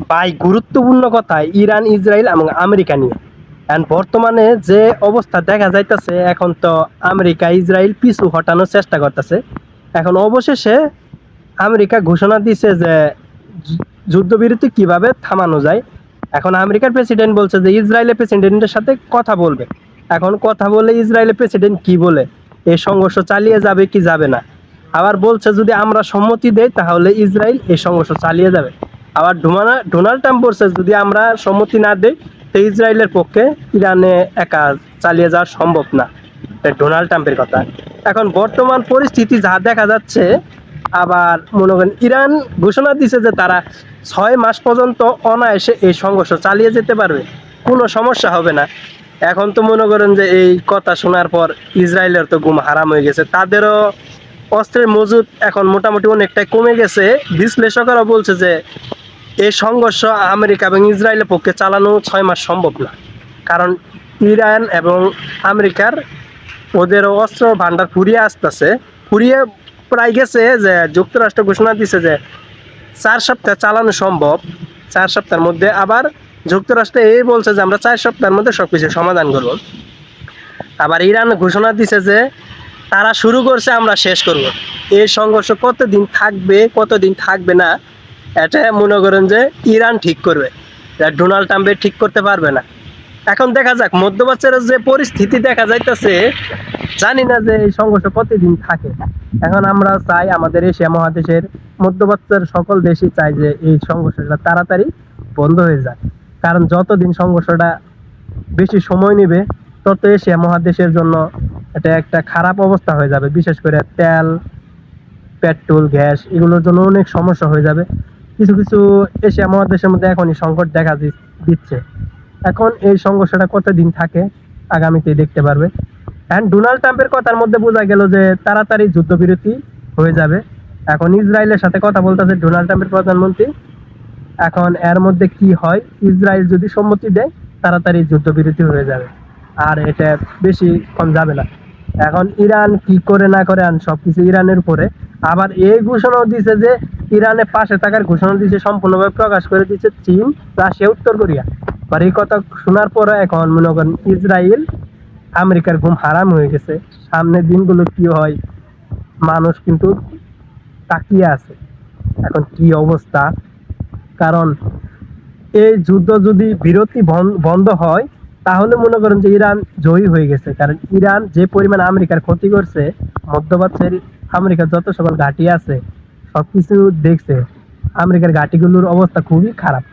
ভাই গুরুত্বপূর্ণ কথা ইরান ইসরায়েল এবং আমেরিকা নিয়ে। এন্ড বর্তমানে যে অবস্থা দেখা যাইতেছে, এখন তো আমেরিকা ইসরায়েল পিছু হটানোর চেষ্টা করতেছে। এখন অবশেষে আমেরিকা ঘোষণা দিছে যে যুদ্ধবিরতি কিভাবে থামানো যায়। এখন আমেরিকার প্রেসিডেন্ট বলছে যে ইসরায়েলের প্রেসিডেন্টের সাথে কথা বলবে। এখন কথা বলে ইসরায়েলের প্রেসিডেন্ট কি বলে, এই সংঘর্ষ চালিয়ে যাবে কি যাবে না। আবার বলছে যদি আমরা সম্মতি দেই তাহলে ইসরায়েল এই সংঘর্ষ চালিয়ে যাবে। আবার ডোনাল্ড ট্রাম্প বলছে যদি আমরা সম্মতি না দেই তো ইসরায়েলের পক্ষে ইরানে একা চালিয়ে যাওয়া সম্ভব না। এটা ডোনাল্ড ট্রাম্পের কথা। এখন বর্তমান পরিস্থিতি যা দেখা যাচ্ছে, আবার মনে করেন ইরান ঘোষণা দিছে যে তারা 6 মাস পর্যন্ত অনায়াসে এই সংঘর্ষ চালিয়ে যেতে পারবে, কোনো সমস্যা হবে না। এখন তো মনে করেন যে এই কথা শোনার পর ইসরায়েলের তো ঘুম হারাম হয়ে গেছে, তাদেরও অস্ত্রের মজুদ এখন মোটামুটি অনেকটাই কমে গেছে। বিশ্লেষকরা বলছে যে এই সংঘর্ষ আমেরিকা এবং ইসরায়েলের পক্ষে চালানো 6 মাস সম্ভব না। কারণ ইরান এবং আমেরিকার ওদের অস্ত্র ভান্ডার ফুরিয়ে আসতেছে, ফুরিয়ে প্রায় গেছে। যে যুক্তরাষ্ট্র ঘোষণা দিছে যে 4 সপ্তাহ চালানো সম্ভব, 4 সপ্তাহের মধ্যে। আবার যুক্তরাষ্ট্র এই বলছে যে আমরা 4 সপ্তাহের মধ্যে সবকিছু সমাধান করব। আবার ইরান ঘোষণা দিছে যে তারা শুরু করছে, আমরা শেষ করব। এই সংঘর্ষ কতদিন থাকবে কতদিন থাকবে না, এটা মনে করেন যে ইরান ঠিক করবে, ডোনাল্ড ট্রাম্পে ঠিক করতে পারবে না। এখন দেখা যাক, মধ্যপ্রাচ্যের যে পরিস্থিতি দেখা যাইতেছে, জানি না যে এই সংঘর্ষ কতদিন থাকে। এখন আমরা চাই আমাদের এশিয়া মহাদেশের মধ্যপ্রাচ্যের সকল দেশই চাই যে এই সংঘর্ষটা তাড়াতাড়ি বন্ধ হয়ে যায়। কারণ যতদিন সংঘর্ষটা বেশি সময় নেবে তত এশিয়া মহাদেশের জন্য এটা একটা খারাপ অবস্থা হয়ে যাবে। বিশেষ করে তেল, পেট্রোল, গ্যাস এগুলোর জন্য অনেক সমস্যা হয়ে যাবে। কিছু কিছু এশিয়া মহাদেশের মধ্যে এখনই সংকট দেখা দিচ্ছে। এখন এই সংঘর্ষটা কতদিন থাকে আগামীতে দেখতে পারবে। অ্যান্ড ডোনাল্ড ট্রাম্পের কথার মধ্যে বোঝা গেল যে তাড়াতাড়ি যুদ্ধবিরতি হয়ে যাবে। এখন ইসরায়েলের সাথে কথা বলতেছে ডোনাল্ড ট্রাম্পের প্রধানমন্ত্রী। এখন এর মধ্যে কি হয়, ইসরায়েল যদি সম্মতি দেয় তাড়াতাড়ি যুদ্ধবিরতি হয়ে যাবে, আর এটা বেশিক্ষণ যাবে না। এখন ইরান কি করে না করে সবকিছু ইরানের উপরে। আবার এই ঘোষণাও দিছে যে ইরানের পাশে থাকার ঘোষণা দিছে, সম্পূর্ণভাবে প্রকাশ করে দিচ্ছে চীন, রাশিয়া, উত্তর কোরিয়া। আর এই কথা শোনার পরে এখন মনে করেন ইসরায়েল আমেরিকার ঘুম হারাম হয়ে গেছে। সামনের দিনগুলো কি হয় মানুষ কিন্তু তাকিয়ে আছে এখন কি অবস্থা। কারণ এই যুদ্ধ যদি বিরতি বন্ধ হয় তাহলে মনে করেন যে ইরান জয়ী হয়ে গেছে। কারণ ইরান যে পরিমাণ আমেরিকার ক্ষতি করছে, মধ্যপ্রাচ্যের আমেরিকার যত সকল ঘাঁটি আছে সবকিছু দেখছে, আমেরিকার ঘাঁটিগুলোর অবস্থা খুবই খারাপ।